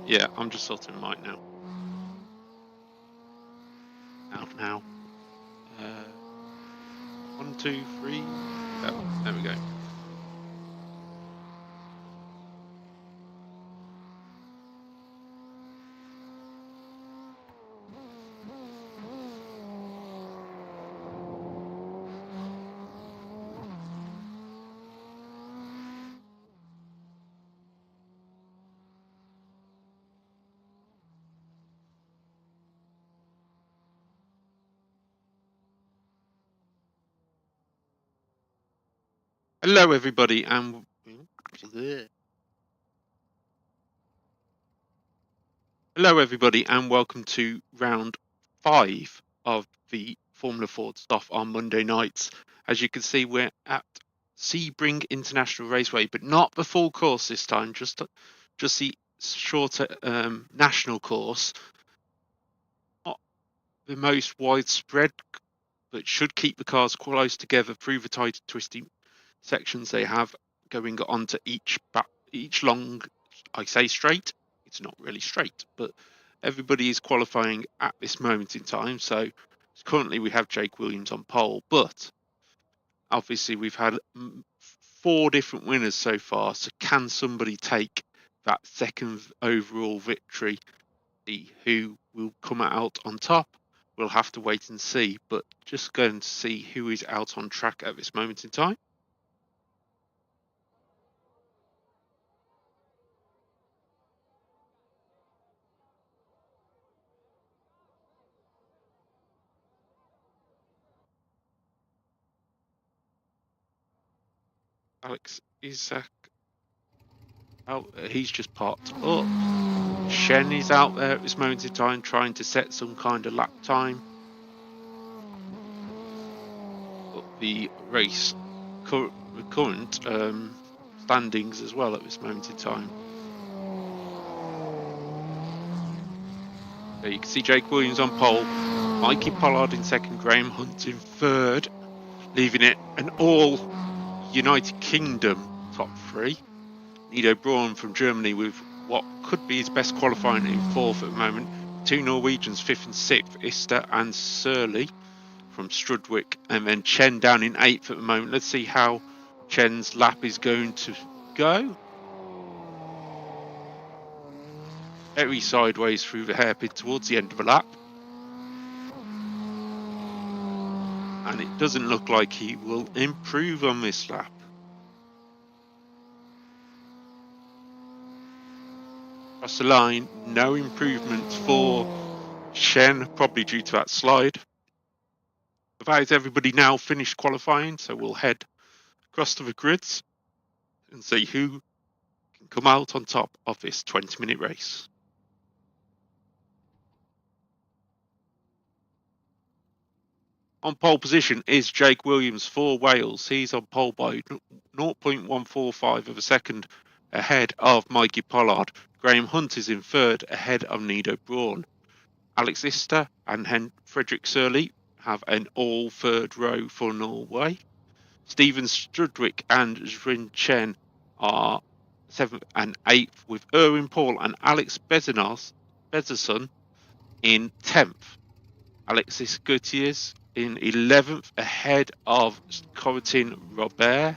Yeah, I'm just sorting mic now. Out now. 1, 2, 3. Oh, there we go. Hello, everybody, and welcome to round 5 of the Formula Ford stuff on Monday nights. As you can see, we're at Sebring International Raceway, but not the full course this time, just the shorter national course. Not the most widespread, but should keep the cars close together through the tight, twisty sections they have going onto each long, I say straight, it's not really straight, but everybody is qualifying at this moment in time. So currently we have Jake Williams on pole, but obviously we've had 4 different winners so far. So can somebody take that second overall victory? Who will come out on top? We'll have to wait and see, but just going to see who is out on track at this moment in time. Alex Isaac. Oh, he's just popped up. Shen is out there at this moment in time trying to set some kind of lap time. But the race current standings as well at this moment in time. There you can see Jake Williams on pole, Mikey Pollard in second, Graham Hunt in third, leaving it an all United Kingdom top 3. Nido Braun from Germany with what could be his best qualifying in 4th at the moment. 2 Norwegians, 5th and 6th, Ister and Surly from Strudwick, and then Chen down in 8th at the moment. Let's see how Chen's lap is going to go. Very sideways through the hairpin towards the end of the lap. And it doesn't look like he will improve on this lap. Across the line, no improvement for Shen, probably due to that slide. That is everybody now finished qualifying, so we'll head across to the grids and see who can come out on top of this 20-minute race. On pole position is Jake Williams for Wales. He's on pole by 0.145 of a second ahead of Mikey Pollard. Graham Hunt is in third ahead of Nido Braun. Alex Ister and Frederick Surly have an all third row for Norway. Stephen Strudwick and Zrin Chen are 7th and 8th, with Erwin Paul and Alex Bezerson in 10th. Alexis Gutierrez in 11th ahead of Corentin Robert.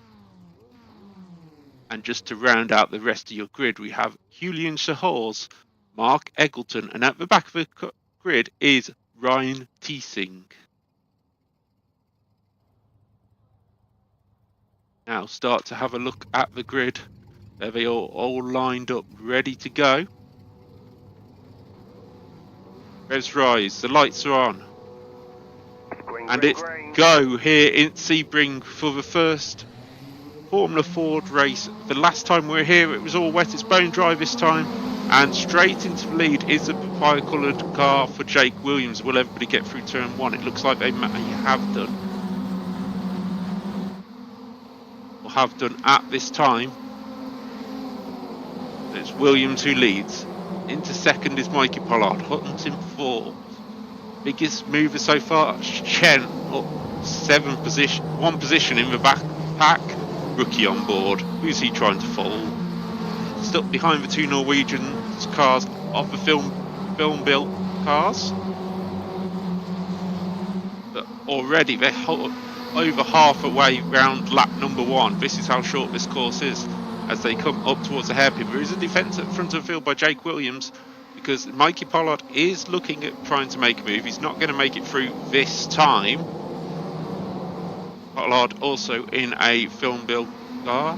And just to round out the rest of your grid, we have Julian Shahors, Mark Eggleton, and at the back of the grid is Ryan Teesing. Now start to have a look at the grid. There they are all lined up, ready to go. Revs rise, the lights are on. And it's go here in Sebring for the first Formula Ford race. The last time we were here, it was all wet. It's bone dry this time. And straight into the lead is the fire-coloured car for Jake Williams. Will everybody get through turn 1? It looks like they may have done. Or have done at this time. It's Williams who leads. Into second is Mikey Pollard. Hunt in 4th. Biggest mover so far, Chen up 7th position, 1 position in the back pack. Rookie on board. Who's he trying to follow? Stuck behind the 2 Norwegian cars, of the Filmbil cars. But already they're over half away round lap number 1. This is how short this course is as they come up towards the hairpin. There is a defence at front of the field by Jake Williams because Mikey Pollard is looking at trying to make a move. He's not going to make it through this time. Pollard also in a Filmbil car.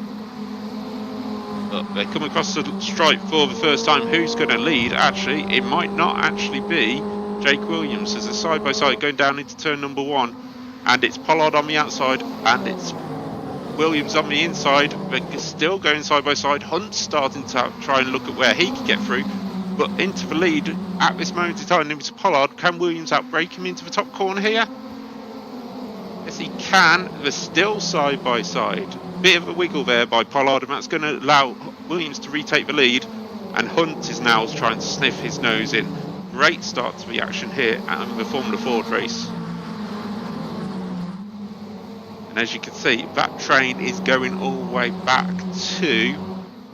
But they're coming across the stripe for the first time. Who's going to lead? Actually, it might not actually be Jake Williams as a side by side going down into turn number 1, and it's Pollard on the outside and it's Williams on the inside. They're still going side by side. Hunt's starting to try and look at where he can get through, but into the lead at this moment in time. It's Pollard. Can Williams outbrake him into the top corner here? Yes, he can. They're still side by side. Bit of a wiggle there by Pollard, and that's going to allow Williams to retake the lead. And Hunt is now trying to sniff his nose in. Great start to the action here at the Formula Ford race. And as you can see, that train is going all the way back to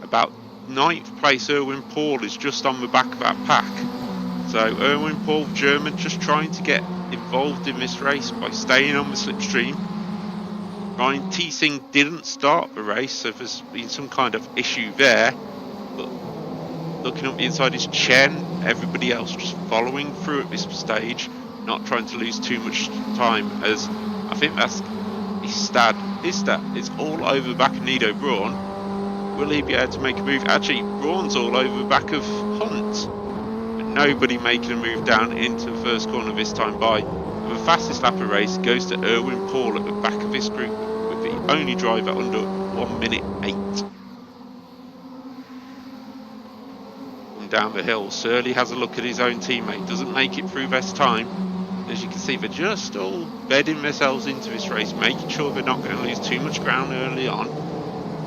about 9th place. Erwin Paul is just on the back of that pack. So Erwin Paul, German, just trying to get involved in this race by staying on the slipstream. Ryan Teesing didn't start the race, so there's been some kind of issue there. But looking up the inside is Chen. Everybody else just following through at this stage, not trying to lose too much time, as I think that's Istad is all over the back of Nido Braun. Will he be able to make a move? Actually, Braun's all over the back of Hunt, but nobody making a move down into the first corner this time by. The fastest lap of race goes to Erwin Paul at the back of this group, with the only driver under 1 minute 8. Down the hill, Surly has a look at his own teammate, doesn't make it through this time. As you can see, they're just all bedding themselves into this race, making sure they're not going to lose too much ground early on.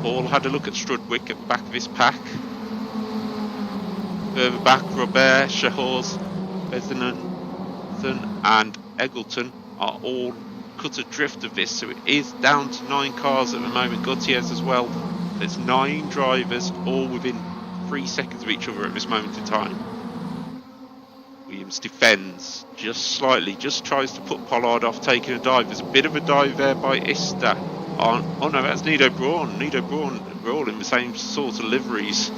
Paul had a look at Strudwick at the back of his pack. Further back, Robert, Shahors, Bezenan and Eggleton are all cut adrift of this, so it is down to 9 cars at the moment. Gutierrez as well. There's 9 drivers, all within 3 seconds of each other at this moment in time. Williams defends just slightly, just tries to put Pollard off taking a dive. There's a bit of a dive there by Ista. Oh no, that's Nido Braun. Nido Braun, we're all in the same sort of liveries.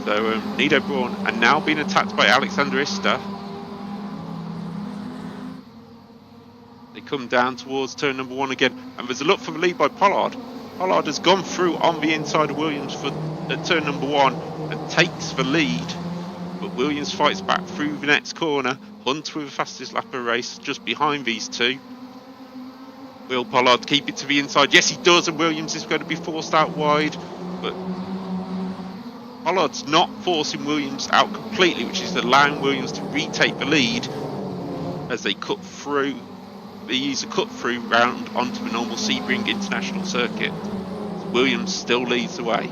So Nido Braun, and now being attacked by Alexander Ista. They come down towards turn number 1 again, and there's a look for the lead by Pollard. Pollard has gone through on the inside of Williams at turn number 1 and takes the lead, but Williams fights back through the next corner. Hunt with the fastest lap of the race just behind these two. Will Pollard keep it to the inside? Yes, he does, and Williams is going to be forced out wide, but Pollard's not forcing Williams out completely, which is allowing Williams to retake the lead as they cut through. They use a cut-through round onto the normal Sebring International Circuit. So Williams still leads the way.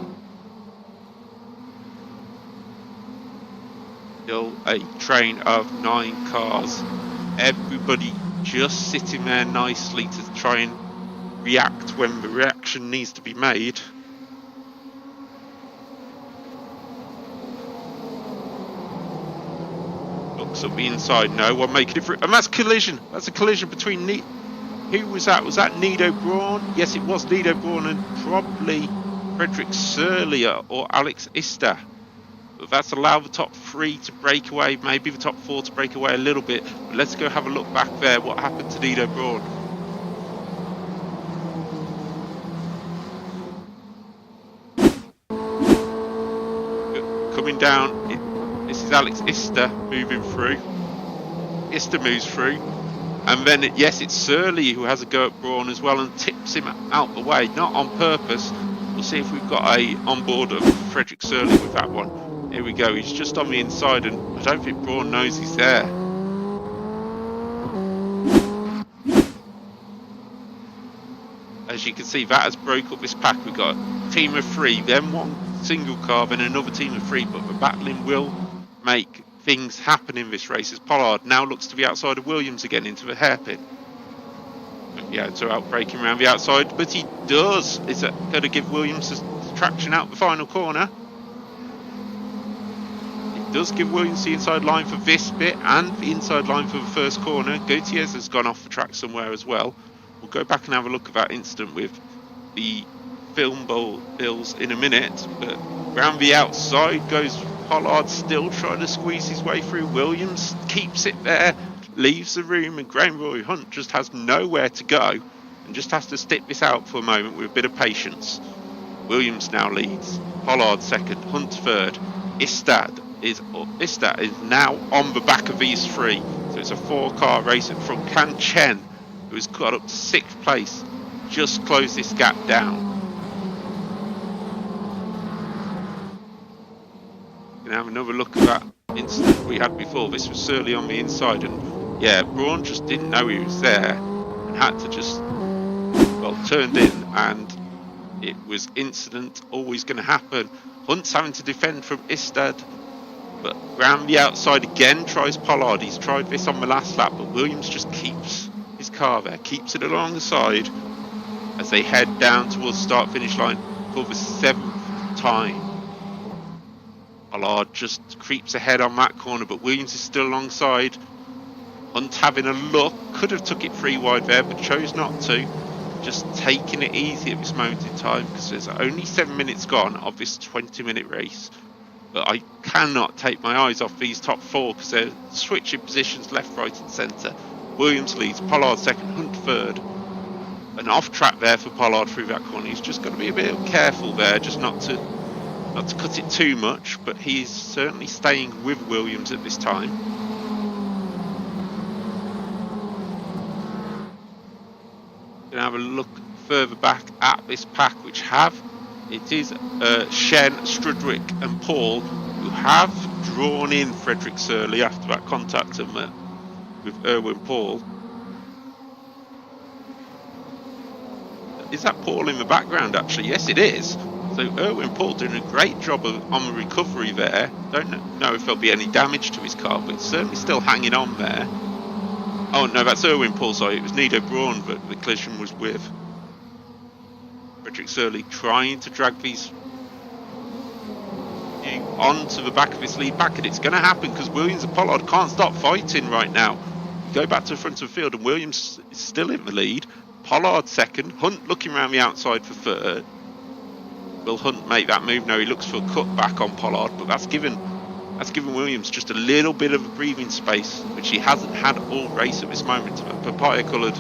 Still a train of 9 cars. Everybody just sitting there nicely to try and react when the reaction needs to be made. Looks up the inside, no one making it through, and that's collision. That's a collision between who was that? Was that Nido Braun? Yes, it was Nido Braun and probably Frederick Surlier or Alex Ista. But that's allowed the top 3 to break away, maybe the top 4 to break away a little bit. But let's go have a look back there. What happened to Nido Braun? Coming down, this is Alex Ista moving through. Ista moves through. And then, yes, it's Surly who has a go at Braun as well and tips him out the way, not on purpose. We'll see if we've got a on board of Frederick Surly with that one. Here we go, he's just on the inside and I don't think Braun knows he's there. As you can see, that has broke up this pack. We've got a team of 3, then one single car, then another team of 3, but the battling will make things happen in this race as Pollard now looks to the outside of Williams again into the hairpin. Yeah, so out braking around the outside, but he does. Is that going to give Williams the traction out the final corner? It does give Williams the inside line for this bit and the inside line for the first corner. Gutierrez has gone off the track somewhere as well. We'll go back and have a look at that incident with the Filmbil's in a minute. But round the outside goes Pollard, still trying to squeeze his way through. Williams keeps it there, leaves the room, and Graham Roy Hunt just has nowhere to go and just has to stick this out for a moment with a bit of patience. Williams now leads, Pollard second, Hunt third. Istad is now on the back of these three, so it's a 4-car race at front. Can Chen, who has got up to 6th place, just close this gap down? Gonna have another look at that incident we had before. This was certainly on the inside, and yeah, Braun just didn't know he was there and had to just, well, turned in, and it was incident always going to happen. Hunt's having to defend from Istad, but round the outside again tries Pollard. He's tried this on the last lap, but Williams just keeps his car there, keeps it along the side as they head down towards the start finish line for the 7th time. Pollard just creeps ahead on that corner, but Williams is still alongside. Hunt having a look, could have took it 3 wide there, but chose not to. Just taking it easy at this moment in time because there's only 7 minutes gone of this 20-minute race. But I cannot take my eyes off these top 4 because they're switching positions left, right and centre. Williams leads, Pollard second, Hunt third. An off track there for Pollard through that corner. He's just got to be a bit careful there, just not to cut it too much, but he's certainly staying with Williams at this time. Gonna have a look further back at this pack, which it is Shen, Strudwick and Paul, who have drawn in Frederick Surley after that contact with Erwin Paul. Is that Paul in the background actually? Yes it is. So Erwin Paul doing a great job on the recovery there. Don't know if there'll be any damage to his car, but it's certainly still hanging on there. Oh no, that's Erwin Paul, sorry, it was Nido Braun that the collision was with. Frederick Surley trying to drag these onto the back of his lead pack, and it's going to happen because Williams and Pollard can't stop fighting right now. Go back to the front of the field and Williams is still in the lead. Pollard second, Hunt looking around the outside for third. Will Hunt make that move? No, he looks for a cutback on Pollard, but that's given Williams just a little bit of a breathing space, which he hasn't had all race at this moment. A papaya-coloured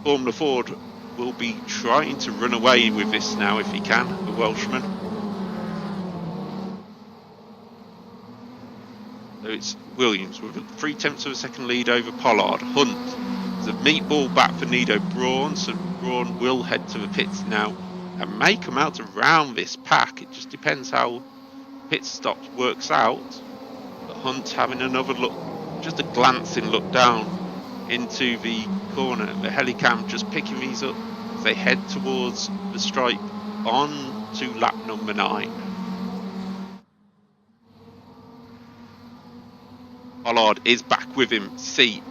Formula Ford will be trying to run away with this now if he can, the Welshman. So it's Williams with 3/10 of a second lead over Pollard. Hunt, there's a meatball back for Nido Braun, so Braun will head to the pits now and may come out around this pack. It just depends how pit stop works out. But Hunt having another look, just a glancing look down into the corner. The helicam just picking these up as they head towards the stripe on to lap number 9. Pollard is back with him. See,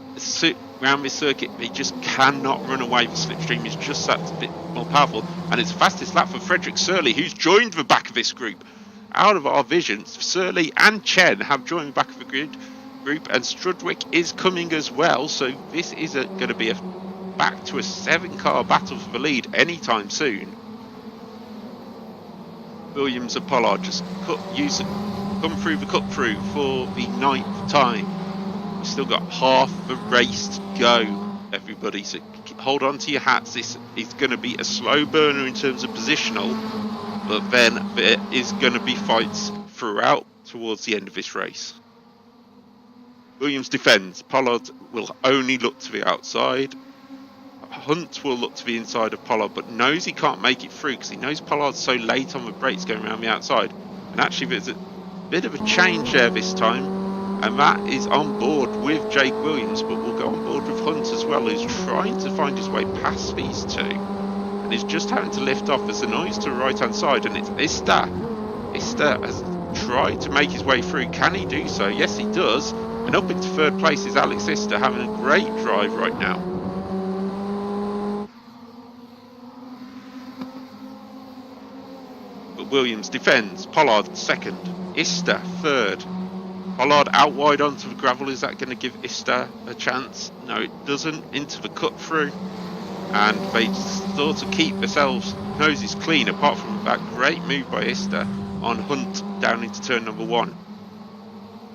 around this circuit, he just cannot run away. The slipstream is just that bit more powerful, and it's the fastest lap for Frederick Surley, who's joined the back of this group. Out of our vision, Surley and Chen have joined the back of the group, and Strudwick is coming as well. So this is going to be back to a 7-car battle for the lead anytime soon. Williams and Pollard just come through the cut through for the 9th time. We've still got half the race to go, everybody, so hold on to your hats. This is going to be a slow burner in terms of positional, but then there is going to be fights throughout towards the end of this race. Williams defends. Pollard will only look to the outside. Hunt will look to the inside of Pollard, but knows he can't make it through because he knows Pollard's so late on the brakes going around the outside. And actually there's a bit of a change there this time, and that is on board with Jake Williams, but we'll go on board with Hunt as well, who's trying to find his way past these two, and he's just having to lift off. There's a noise to the right hand side, and it's Ista has tried to make his way through. Can he do so? Yes he does, and up into 3rd place is Alex Ista, having a great drive right now. But Williams defends. Pollard second, Ista third. Pollard out wide onto the gravel. Is that going to give Ista a chance? No, it doesn't. Into the cut through. And they sort of keep themselves noses clean apart from that great move by Ista on Hunt down into turn number 1.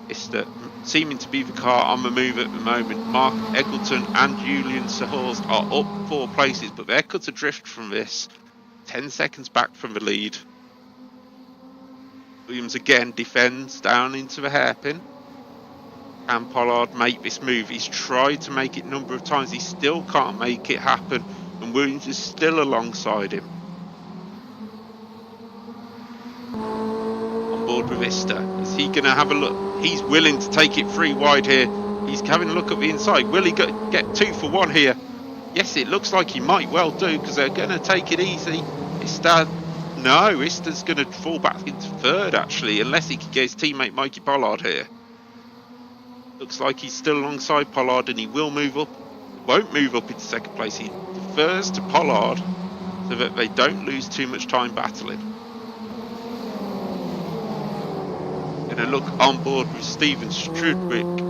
Ista seeming to be the car on the move at the moment. Mark Eggleton and Julian Sahors are up 4 places, but they're cut adrift from this. 10 seconds back from the lead. Williams again defends down into the hairpin. Can Pollard make this move? He's tried to make it a number of times. He still can't make it happen. And Williams is still alongside him. On board with Ista. Is he going to have a look? He's willing to take it 3 wide here. He's having a look at the inside. Will he get 2 for 1 here? Yes, it looks like he might well do, because they're going to take it easy. Ista... No, Ista's going to fall back into 3rd, actually, unless he can get his teammate Mikey Pollard here. Looks like he's still alongside Pollard, and he will move up. Won't move up into 2nd place. He defers to Pollard so that they don't lose too much time battling. Going to look on board with Stephen Strudwick,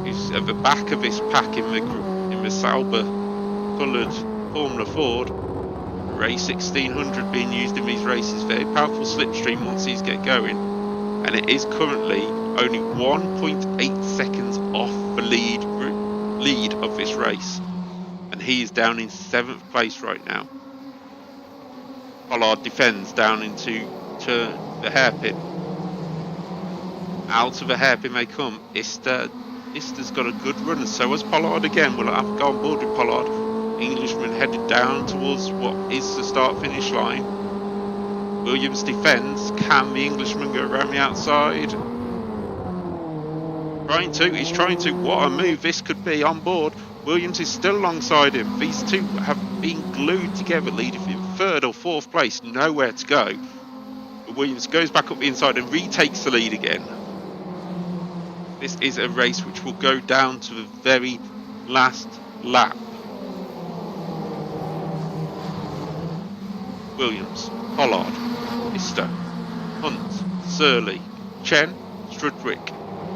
who's at the back of this pack in the Sauber coloured Formula Ford. Race 1600 being used in these races. Very powerful slipstream once these get going, and it is currently only 1.8 seconds off the lead of this race, and he is down in 7th place right now. Pollard defends down into the hairpin. Out of the hairpin they come. Ista's got a good run, and so has Pollard again. We'll have to go on board with Pollard. Englishman headed down towards what is the start-finish line. Williams defends. Can the Englishman go around the outside? He's trying to. What a move this could be on board. Williams is still alongside him. These two have been glued together, leading in 3rd or 4th place. Nowhere to go. But Williams goes back up the inside and retakes the lead again. This is a race which will go down to the very last lap. Williams, Pollard, Ista, Hunt, Surley, Chen, Strudwick.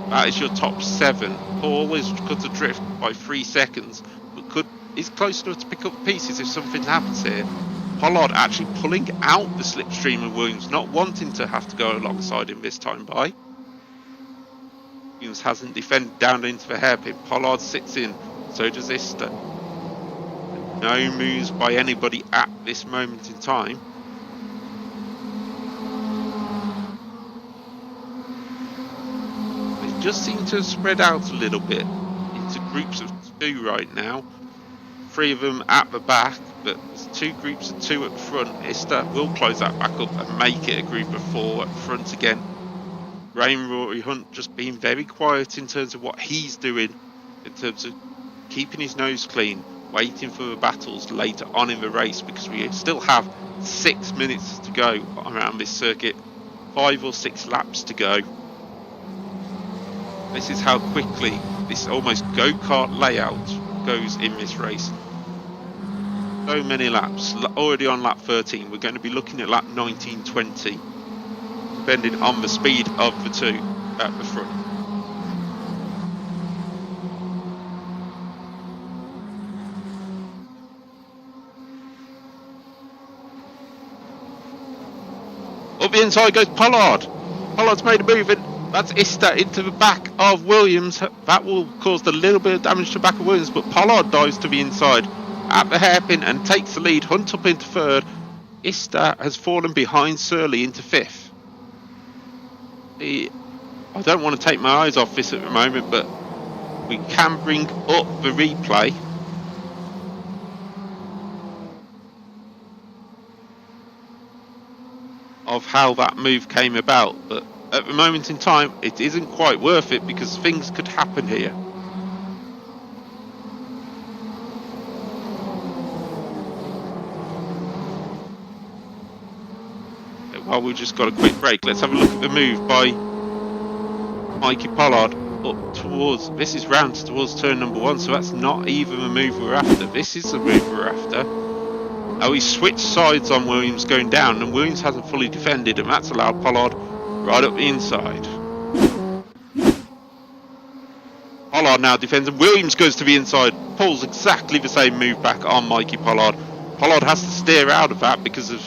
That is your top 7. Paul is cut adrift by 3 seconds, but is close enough to pick up pieces if something happens here. Pollard actually pulling out the slipstream of Williams, not wanting to have to go alongside him this time by. Williams hasn't defended down into the hairpin. Pollard sits in, so does Ista. No moves by anybody at this moment in time. They just seem to have spread out a little bit into groups of 2 right now. 3 of them at the back, but there's 2 groups of 2 at the front. Ista will close that back up and make it a group of 4 at the front again. Rory Hunt just being very quiet in terms of what he's doing, in terms of keeping his nose clean, waiting for the battles later on in the race, because we still have 6 minutes to go around this circuit, 5 or 6 laps to go. This is how quickly this almost go-kart layout goes in this race. So many laps, already on lap 13. We're going to be looking at lap 19-20, depending on the speed of the 2 at the front. Up the inside goes Pollard. Pollard's made a move, and that's Ista into the back of Williams. That will cause a little bit of damage to the back of Williams, but Pollard dives to the inside at the hairpin and takes the lead. Hunt up into 3rd. Ista has fallen behind Surley into 5th. I don't want to take my eyes off this at the moment, but we can bring up the replay. Of how that move came about, but at the moment in time it isn't quite worth it, because things could happen here. While we've just got a quick break, let's have a look at the move by Mikey Pollard up towards, this is round towards turn number 1, so that's not even the move we're after. This is the move we're after. Oh, he switched sides on Williams going down, and Williams hasn't fully defended, and that's allowed Pollard right up the inside. Pollard now defends, and Williams goes to the inside, pulls exactly the same move back on Mikey Pollard. Pollard has to steer out of that because of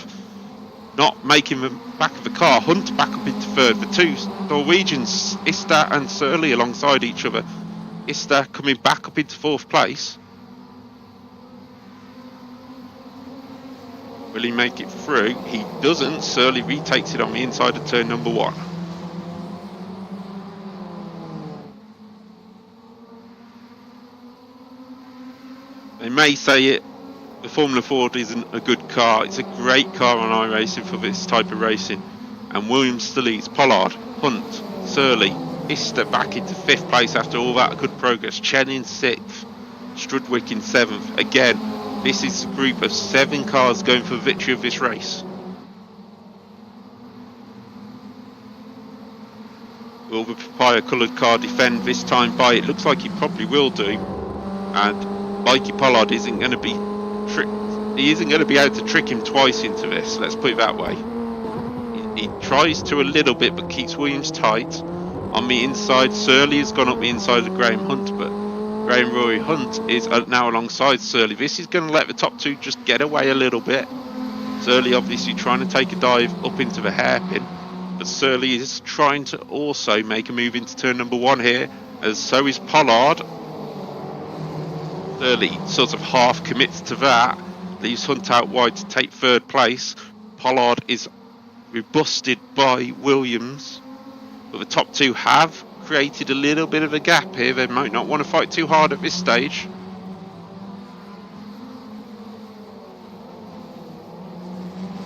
not making the back of the car. Hunt back up into third. The two Norwegians, Ista and Surly, alongside each other. Ista coming back up into fourth place. Will he make it through? He doesn't. Surly retakes it on the inside of turn number 1. They may say it, the Formula Ford isn't a good car. It's a great car on iRacing for this type of racing. And Williams still leads. Pollard, Hunt, Surly, Ista back into 5th place after all that good progress. Chen in 6th, Strudwick in 7th. Again, this is a group of 7 cars going for the victory of this race. Will the papaya coloured car defend this time by? It looks like he probably will do. And Mikey Pollard isn't going to be tricked. He isn't going to be able to trick him twice into this. Let's put it that way. He tries to a little bit, but keeps Williams tight. On the inside, Surly has gone up the inside of Graham Hunt, but Graham Rory Hunt is now alongside Surly. This is going to let the top 2 just get away a little bit. Surly obviously trying to take a dive up into the hairpin, but Surly is trying to also make a move into turn number 1 here, as so is Pollard. Surly sort of half commits to that, leaves Hunt out wide to take 3rd place. Pollard is rebusted by Williams, but the top 2 have created a little bit of a gap here. They might not want to fight too hard at this stage.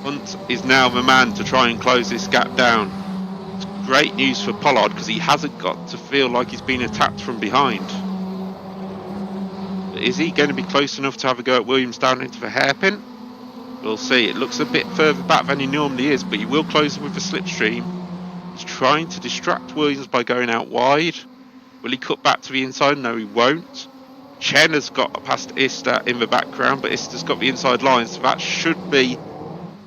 Hunt is now the man to try and close this gap down. It's great news for Pollard because he hasn't got to feel like he's been attacked from behind. But is he going to be close enough to have a go at Williams down into the hairpin? We'll see. It looks a bit further back than he normally is, but he will close with the slipstream. He's trying to distract Williams by going out wide. Will he cut back to the inside? No, he won't. Chen has got past Ista in the background, but Ista's got the inside line, so that should be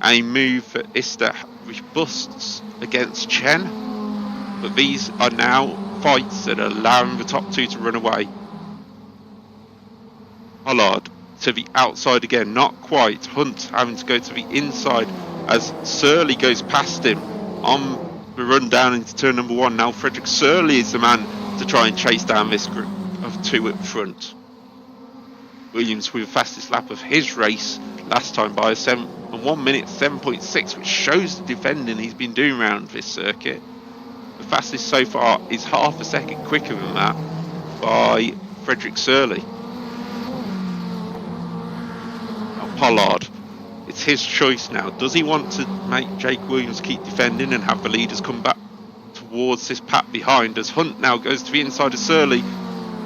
a move that Ista rebusts against Chen. But these are now fights that are allowing the top 2 to run away. Pollard to the outside again, not quite. Hunt having to go to the inside as Surly goes past him on the run down into turn number 1. Now Frederick Surly is the man to try and chase down this group of 2 at front. Williams with the fastest lap of his race last time by 1 minute 7.6, which shows the defending he's been doing around this circuit. The fastest so far is half a second quicker than that by Frederick Surly. Now Pollard, it's his choice now. Does he want to make Jake Williams keep defending and have the leaders come back towards this pack behind, as Hunt now goes to the inside of Surly,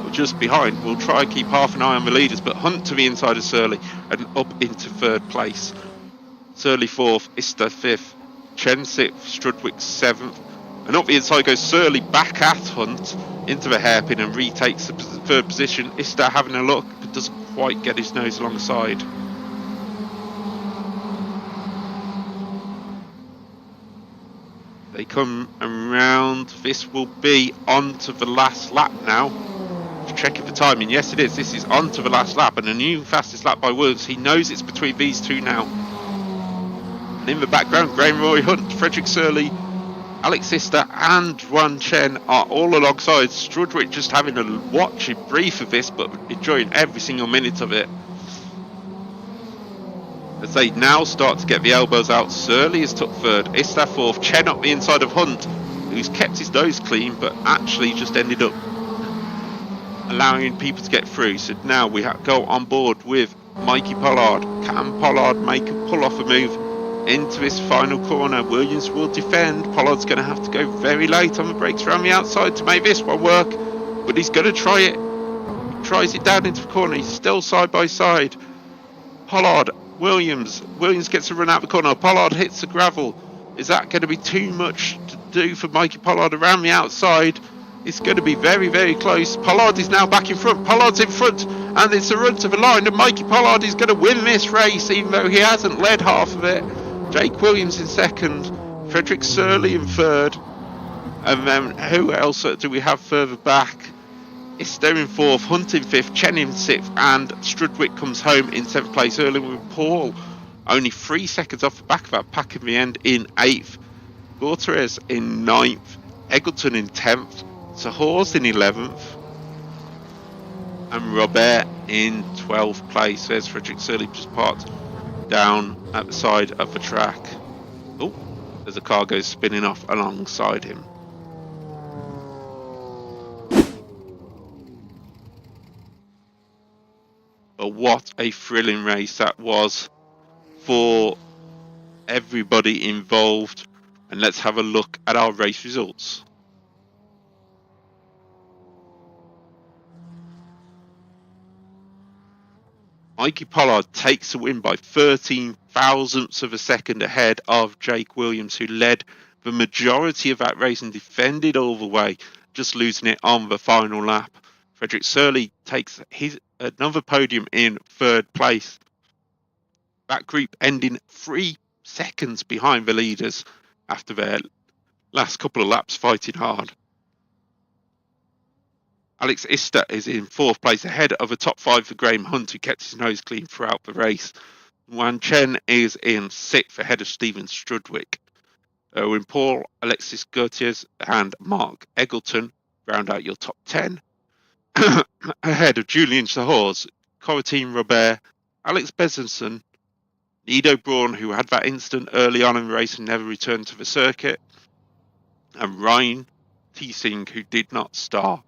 or just behind? We'll try and keep half an eye on the leaders, but Hunt to the inside of Surly and up into 3rd place. Surly 4th, Ista 5th, Chen 6th, Strudwick 7th, and up the inside goes Surly back at Hunt into the hairpin and retakes the 3rd position. Ista having a look, but doesn't quite get his nose alongside. They come around. This will be on to the last lap now. Checking for timing. Yes, it is. This is on to the last lap, and a new fastest lap by Williams. He knows it's between these 2 now. And in the background, Graham Roy Hunt, Frederick Surly, Alex Ista and Juan Chen are all alongside. Strudwick just having a watching brief of this, but enjoying every single minute of it. As they now start to get the elbows out, Surly is took 3rd, Ista 4th, Chen up the inside of Hunt, who's kept his nose clean, but actually just ended up allowing people to get through. So now we have to go on board with Mikey Pollard. Can Pollard make a pull off a move into this final corner? Williams will defend. Pollard's going to have to go very late on the brakes around the outside to make this one work, but he's going to try it. He tries it down into the corner. He's still side by side. Pollard, Williams gets a run out the corner. Pollard hits the gravel. Is that going to be too much to do for Mikey Pollard around the outside? It's going to be very, very close. Pollard is now back in front. Pollard's in front, and it's a run to the line, and Mikey Pollard is going to win this race, even though he hasn't led half of it. Jake Williams in 2nd, Frederick Surly in 3rd, and then who else do we have further back? Ister in 4th, Hunt in 5th, Chen in 6th, and Strudwick comes home in 7th place early with Paul only 3 seconds off the back of that pack in the end in 8th. Gutierrez in 9th, Eggleton in 10th, Sahors in 11th, and Robert in 12th place. There's Frederick Surley just parked down at the side of the track. Oh, there's a car goes spinning off alongside him. But what a thrilling race that was for everybody involved. And let's have a look at our race results. Mikey Pollard takes the win by 13 thousandths of a second ahead of Jake Williams, who led the majority of that race and defended all the way, just losing it on the final lap. Frederick Surley takes another podium in 3rd place. That group ending 3 seconds behind the leaders after their last couple of laps fighting hard. Alex Ister is in 4th place ahead of a top 5 for Graham Hunt, who kept his nose clean throughout the race. Wan Chen is in 6th ahead of Stephen Strudwick. Owen Paul, Alexis Gutierrez and Mark Eggleton round out your top 10. Ahead of Julian Sahors, Coratin Robert, Alex Bezenson, Nido Braun, who had that incident early on in the race and never returned to the circuit, and Ryan Teesing, who did not start.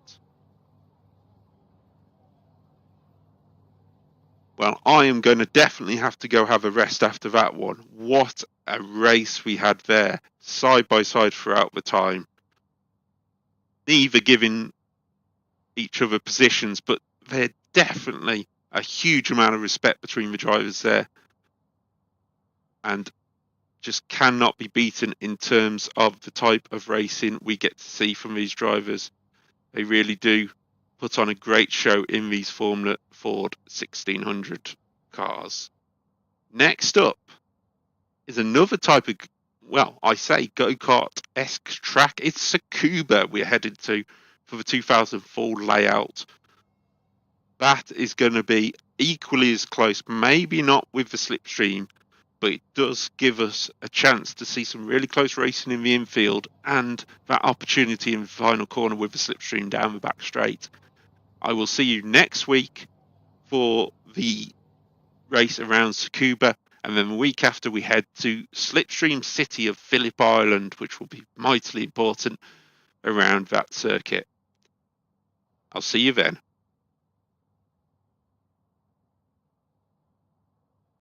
Well, I am going to definitely have to go have a rest after that one. What a race we had there, side by side throughout the time. Neither giving each other positions, but they're definitely a huge amount of respect between the drivers there. And just cannot be beaten in terms of the type of racing we get to see from these drivers. They really do put on a great show in these Formula Ford 1600 cars. Next up is another type of, well, I say go-kart-esque track. It's Tsukuba we're headed to for the 2004 layout. That is going to be equally as close, maybe not with the slipstream, but it does give us a chance to see some really close racing in the infield and that opportunity in the final corner with the slipstream down the back straight. I will see you next week for the race around Tsukuba, and then the week after we head to Slipstream City of Phillip Island, which will be mightily important around that circuit. I'll see you then.